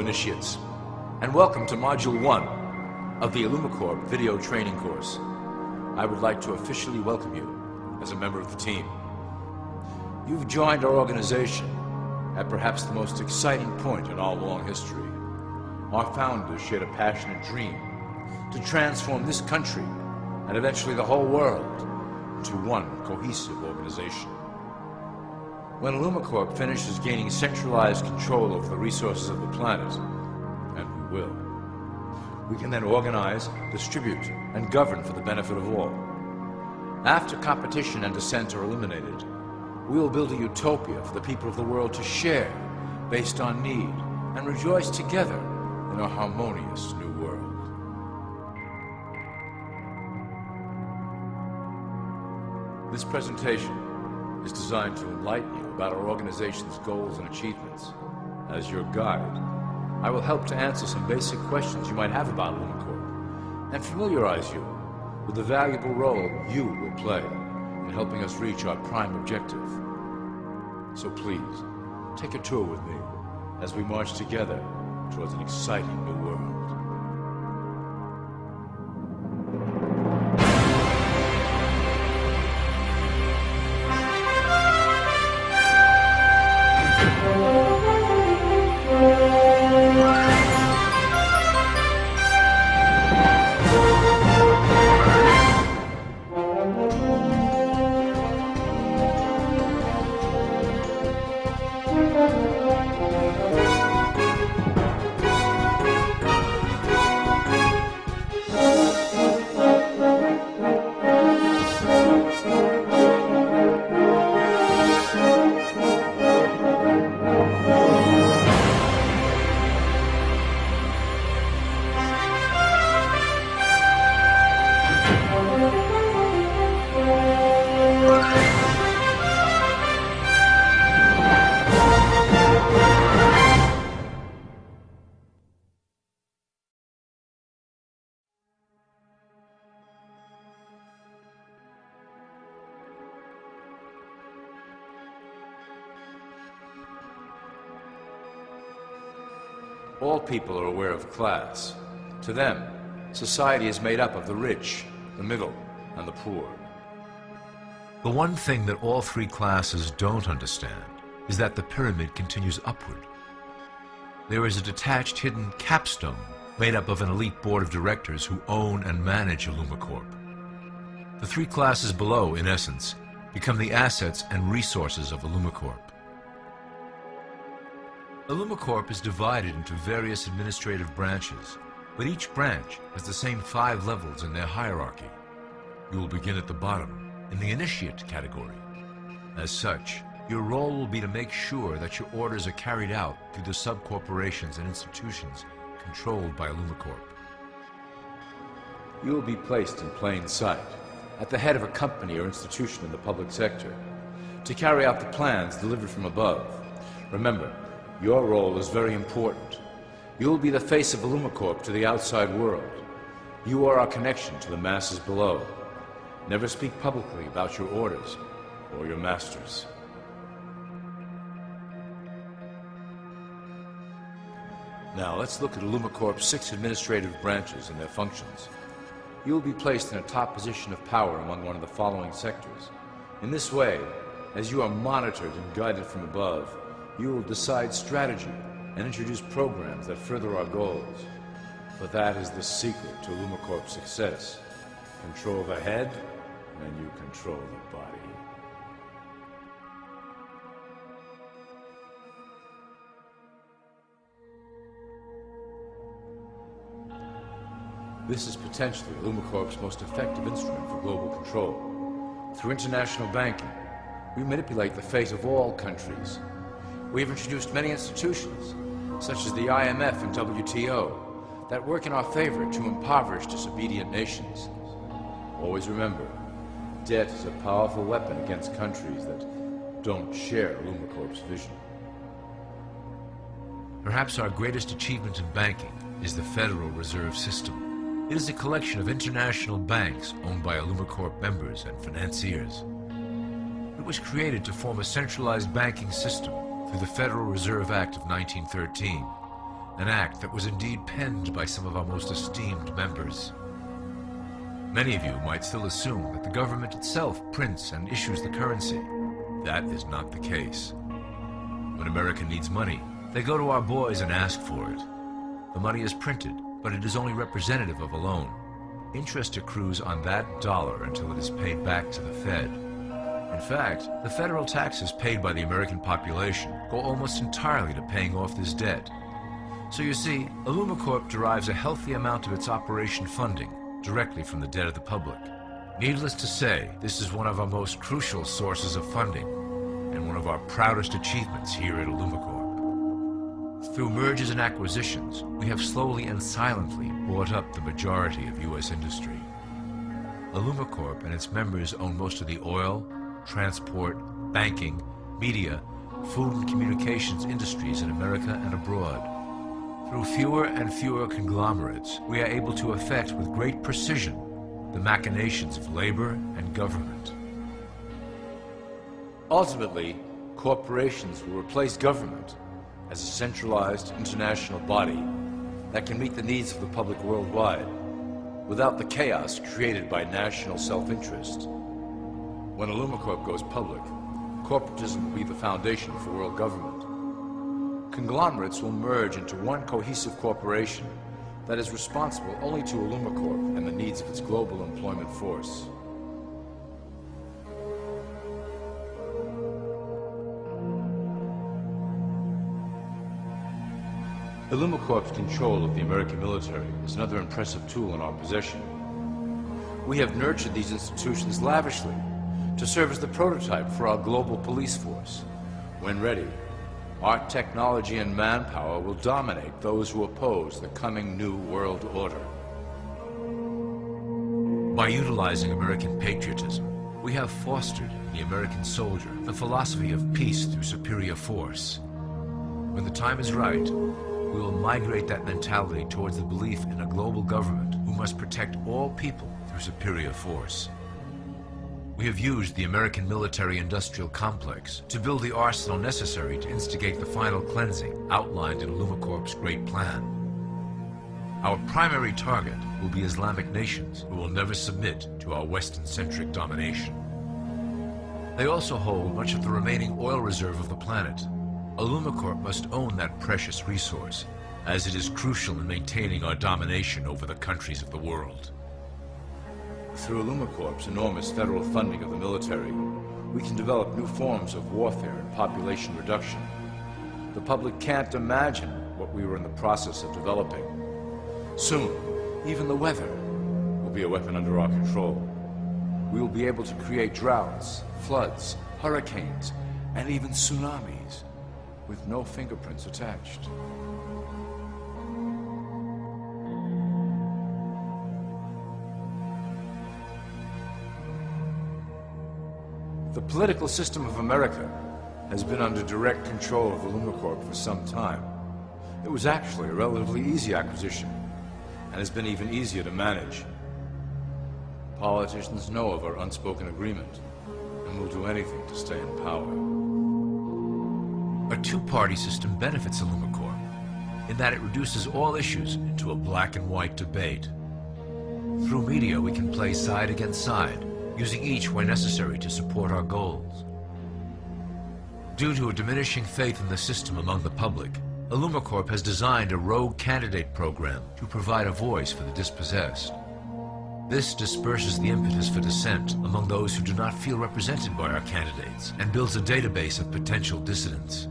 initiates, and welcome to Module 1 of the Illumicorp video training course. I would like to officially welcome you as a member of the team. You've joined our organization at perhaps the most exciting point in our long history. Our founders shared a passionate dream to transform this country and eventually the whole world into one cohesive organization. When Illumicorp finishes gaining centralized control over the resources of the planet, and we will, we can then organize, distribute, and govern for the benefit of all. After competition and dissent are eliminated, we will build a utopia for the people of the world to share based on need and rejoice together in a harmonious new world. This presentation is designed to enlighten you about our organization's goals and achievements. As your guide, I will help to answer some basic questions you might have about Illumicorp and familiarize you with the valuable role you will play in helping us reach our prime objective. So please, take a tour with me as we march together towards an exciting new world. All people are aware of class. To them, society is made up of the rich, the middle, and the poor. The one thing that all three classes don't understand is that the pyramid continues upward. There is a detached hidden capstone made up of an elite board of directors who own and manage Illumicorp. The three classes below, in essence, become the assets and resources of Illumicorp. Illumicorp is divided into various administrative branches, but each branch has the same 5 levels in their hierarchy. You will begin at the bottom, in the initiate category. As such, your role will be to make sure that your orders are carried out through the sub-corporations and institutions controlled by Illumicorp. You will be placed in plain sight, at the head of a company or institution in the public sector, to carry out the plans delivered from above. Remember, your role is very important. You will be the face of Illumicorp to the outside world. You are our connection to the masses below. Never speak publicly about your orders or your masters. Now let's look at Illumicorp's 6 administrative branches and their functions. You will be placed in a top position of power among one of the following sectors. In this way, as you are monitored and guided from above, you will decide strategy and introduce programs that further our goals. For that is the secret to Illumicorp's success. Control the head, and you control the body. This is potentially Illumicorp's most effective instrument for global control. Through international banking, we manipulate the fate of all countries. We have introduced many institutions, such as the IMF and WTO, that work in our favor to impoverish disobedient nations. Always remember, debt is a powerful weapon against countries that don't share Illumicorp's vision. Perhaps our greatest achievement in banking is the Federal Reserve System. It is a collection of international banks owned by Illumicorp members and financiers. It was created to form a centralized banking system through the Federal Reserve Act of 1913 an act that was indeed penned by some of our most esteemed members. Many of you might still assume that the government itself prints and issues the currency. That is not the case. When America needs money, they go to our boys and ask for it. The money is printed, but it is only representative of a loan. Interest accrues on that dollar until it is paid back to the Fed. In fact, the federal taxes paid by the American population go almost entirely to paying off this debt. So you see, Illumicorp derives a healthy amount of its operation funding directly from the debt of the public. Needless to say, this is one of our most crucial sources of funding and one of our proudest achievements here at Illumicorp. Through mergers and acquisitions, we have slowly and silently bought up the majority of U.S. industry. Illumicorp and its members own most of the oil, transport, banking, media, food and communications industries in America and abroad. Through fewer and fewer conglomerates, we are able to effect with great precision the machinations of labor and government. Ultimately, corporations will replace government as a centralized international body that can meet the needs of the public worldwide without the chaos created by national self-interest. When Illumicorp goes public, corporatism will be the foundation for world government. Conglomerates will merge into one cohesive corporation that is responsible only to Illumicorp and the needs of its global employment force. Illumicorp's control of the American military is another impressive tool in our possession. We have nurtured these institutions lavishly to serve as the prototype for our global police force. When ready, our technology and manpower will dominate those who oppose the coming new world order. By utilizing American patriotism, we have fostered in the American soldier the philosophy of peace through superior force. When the time is right, we will migrate that mentality towards the belief in a global government who must protect all people through superior force. We have used the American military-industrial complex to build the arsenal necessary to instigate the final cleansing outlined in Illumicorp's great plan. Our primary target will be Islamic nations who will never submit to our Western-centric domination. They also hold much of the remaining oil reserve of the planet. Illumicorp must own that precious resource, as it is crucial in maintaining our domination over the countries of the world. Through Illumicorp's enormous federal funding of the military, we can develop new forms of warfare and population reduction. The public can't imagine what we were in the process of developing. Soon, even the weather will be a weapon under our control. We will be able to create droughts, floods, hurricanes, and even tsunamis with no fingerprints attached. The political system of America has been under direct control of Illumicorp for some time. It was actually a relatively easy acquisition, and has been even easier to manage. Politicians know of our unspoken agreement, and will do anything to stay in power. A two-party system benefits Illumicorp in that it reduces all issues into a black and white debate. Through media, we can play side against side, using each where necessary to support our goals. Due to a diminishing faith in the system among the public, Illumicorp has designed a rogue candidate program to provide a voice for the dispossessed. This disperses the impetus for dissent among those who do not feel represented by our candidates and builds a database of potential dissidents.